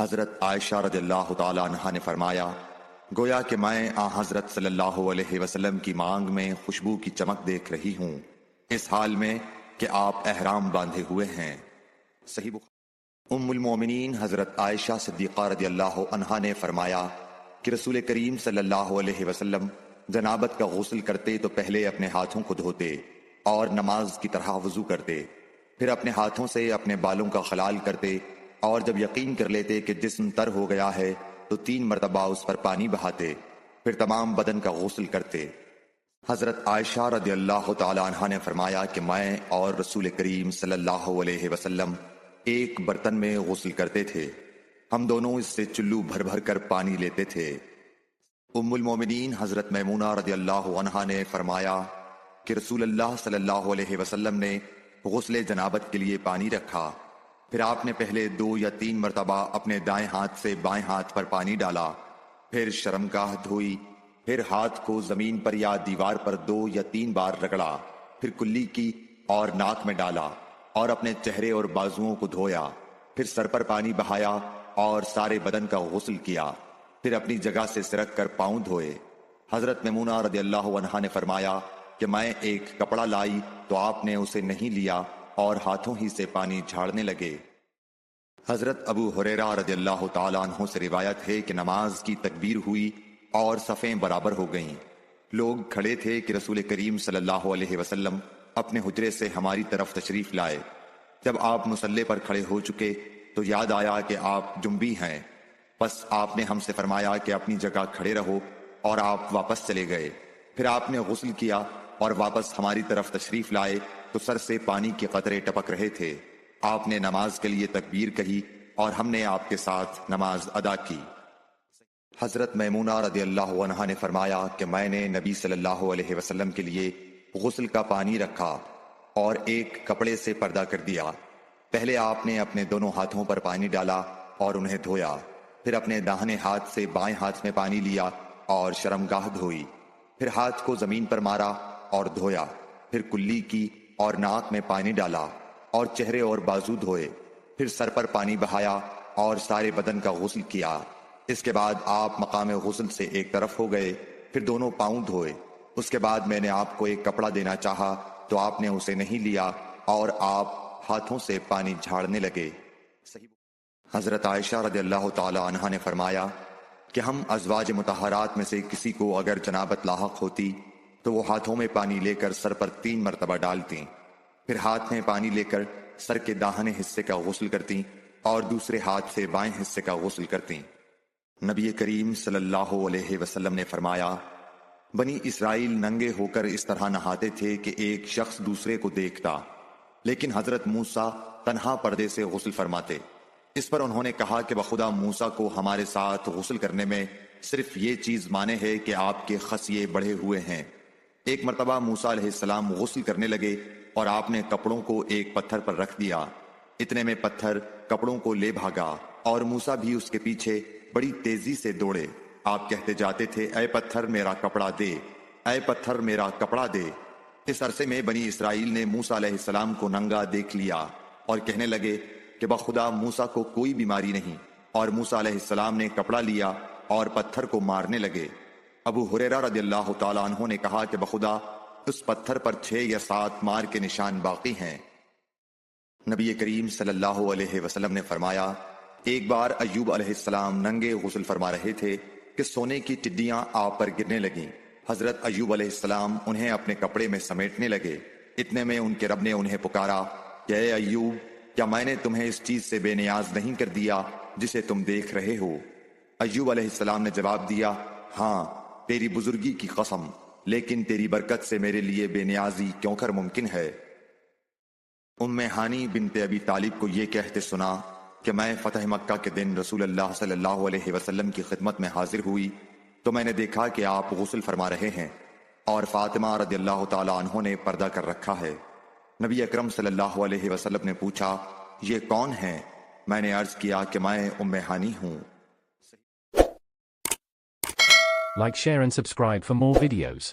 حضرت عائشہ رضی اللہ تعالی عنہا نے فرمایا، گویا کہ میں حضرت صلی اللہ علیہ وسلم کی مانگ میں خوشبو کی چمک دیکھ رہی ہوں، اس حال میں کہ آپ احرام باندھے ہوئے ہیں۔ صحیح بخاری۔ ام المومنین حضرت عائشہ صدیقہ رضی اللہ عنہا نے فرمایا کہ رسول کریم صلی اللہ علیہ وسلم جنابت کا غسل کرتے تو پہلے اپنے ہاتھوں کو دھوتے اور نماز کی طرح وضو کرتے، پھر اپنے ہاتھوں سے اپنے بالوں کا خلال کرتے، اور جب یقین کر لیتے کہ جسم تر ہو گیا ہے تو 3 مرتبہ اس پر پانی بہاتے، پھر تمام بدن کا غسل کرتے۔ حضرت عائشہ رضی اللہ تعالی عنہا نے فرمایا کہ میں اور رسول کریم صلی اللہ علیہ وسلم ایک برتن میں غسل کرتے تھے، ہم دونوں اس سے چلو بھر بھر کر پانی لیتے تھے۔ ام المومنین حضرت میمونہ رضی اللہ عنہا نے فرمایا کہ رسول اللہ صلی اللہ علیہ وسلم نے غسل جنابت کے لیے پانی رکھا، پھر آپ نے پہلے 2 یا 3 مرتبہ اپنے دائیں ہاتھ سے بائیں ہاتھ پر پانی ڈالا، پھر شرمگاہ دھوئی، پھر ہاتھ کو زمین پر یا دیوار پر 2 یا 3 بار رگڑا، پھر کلی کی اور ناک میں ڈالا اور اپنے چہرے اور بازوؤں کو دھویا، پھر سر پر پانی بہایا اور سارے بدن کا غسل کیا، پھر اپنی جگہ سے سرک کر پاؤں دھوئے۔ حضرت میمونہ رضی اللہ عنہا نے فرمایا کہ میں ایک کپڑا لائی تو آپ نے اسے نہیں لیا اور ہاتھوں ہی سے پانی جھاڑنے لگے۔ حضرت ابو ہریرہ رضی اللہ تعالیٰ عنہ سے روایت ہے کہ نماز کی تکبیر ہوئی اور صفیں برابر ہو گئیں، لوگ کھڑے تھے کہ رسول کریم صلی اللہ علیہ وسلم اپنے حجرے سے ہماری طرف تشریف لائے۔ جب آپ مصلی پر کھڑے ہو چکے تو یاد آیا کہ آپ جنبی ہیں، بس آپ نے ہم سے فرمایا کہ اپنی جگہ کھڑے رہو، اور آپ واپس چلے گئے۔ پھر آپ نے غسل کیا اور واپس ہماری طرف تشریف لائے تو سر سے پانی کے قطرے ٹپک رہے تھے۔ آپ نے نماز کے لیے تکبیر کہی اور ہم نے آپ کے ساتھ نماز ادا کی۔ حضرت میمونہ رضی اللہ عنہا نے فرمایا کہ میں نے نبی صلی اللہ علیہ وسلم کے لیے غسل کا پانی رکھا اور ایک کپڑے سے پردہ کر دیا۔ پہلے آپ نے اپنے دونوں ہاتھوں پر پانی ڈالا اور انہیں دھویا، پھر اپنے داہنے ہاتھ سے بائیں ہاتھ میں پانی لیا اور شرمگاہ دھوئی، پھر ہاتھ کو زمین پر مارا اور دھویا، پھر کلی کی اور ناک میں پانی ڈالا اور چہرے اور بازو دھوئے، پھر سر پر پانی بہایا اور سارے بدن کا غسل کیا۔ اس کے بعد آپ مقام غسل سے ایک طرف ہو گئے، پھر دونوں پاؤں دھوئے۔ اس کے بعد میں نے آپ کو ایک کپڑا دینا چاہا تو آپ نے اسے نہیں لیا اور آپ ہاتھوں سے پانی جھاڑنے لگے۔ حضرت عائشہ رضی اللہ تعالی عنہا نے فرمایا کہ ہم ازواج مطہرات میں سے کسی کو اگر جنابت لاحق ہوتی تو وہ ہاتھوں میں پانی لے کر سر پر 3 مرتبہ ڈالتیں، پھر ہاتھ میں پانی لے کر سر کے داہنے حصے کا غسل کرتیں اور دوسرے ہاتھ سے بائیں حصے کا غسل کرتیں۔ نبی کریم صلی اللہ علیہ وسلم نے فرمایا، بنی اسرائیل ننگے ہو کر اس طرح نہاتے تھے کہ ایک شخص دوسرے کو دیکھتا، لیکن حضرت موسیٰ تنہا پردے سے غسل فرماتے۔ اس پر انہوں نے کہا کہ بخدا موسیٰ کو ہمارے ساتھ غسل کرنے میں صرف یہ چیز مانے ہے کہ آپ کے خصیے بڑھے ہوئے ہیں۔ ایک مرتبہ موسیٰ علیہ السلام غسل کرنے لگے اور آپ نے کپڑوں کو ایک پتھر پر رکھ دیا، اتنے میں پتھر کپڑوں کو لے بھاگا اور موسیٰ بھی اس کے پیچھے بڑی تیزی سے دوڑے۔ آپ کہتے جاتے تھے، اے پتھر میرا کپڑا دے، اے پتھر میرا کپڑا دے۔ اس عرصے میں بنی اسرائیل نے موسیٰ علیہ السلام کو ننگا دیکھ لیا اور کہنے لگے کہ بخدا موسیٰ کو کوئی بیماری نہیں، اور موسیٰ علیہ السلام نے کپڑا لیا اور پتھر کو مارنے لگے۔ ابو ہریرہ رضی اللہ تعالیٰ عنہ نے کہا کہ بخدا اس پتھر پر 6 یا 7 مار کے نشان باقی ہیں۔ نبی کریم صلی اللہ علیہ وسلم نے فرمایا، ایک بار ایوب علیہ السلام ننگے غسل فرما رہے تھے کہ سونے کی ٹڈیاں آپ پر گرنے لگیں۔ حضرت ایوب علیہ السلام انہیں اپنے کپڑے میں سمیٹنے لگے، اتنے میں ان کے رب نے انہیں پکارا کہ اے ایوب، کیا میں نے تمہیں اس چیز سے بے نیاز نہیں کر دیا جسے تم دیکھ رہے ہو؟ ایوب علیہ السلام نے جواب دیا، ہاں تیری بزرگی کی قسم، لیکن تیری برکت سے میرے لیے بے نیازی کیوں کر ممکن ہے۔ ام ہانی بنت ابی طالب کو یہ کہتے سنا کہ میں فتح مکہ کے دن رسول اللہ صلی اللہ علیہ وسلم کی خدمت میں حاضر ہوئی تو میں نے دیکھا کہ آپ غسل فرما رہے ہیں اور فاطمہ رضی اللہ تعالی عنہ نے پردہ کر رکھا ہے۔ نبی اکرم صلی اللہ علیہ وسلم نے پوچھا، یہ کون ہیں؟ میں نے عرض کیا کہ میں ام ہانی ہوں۔ Like, share and subscribe for more videos.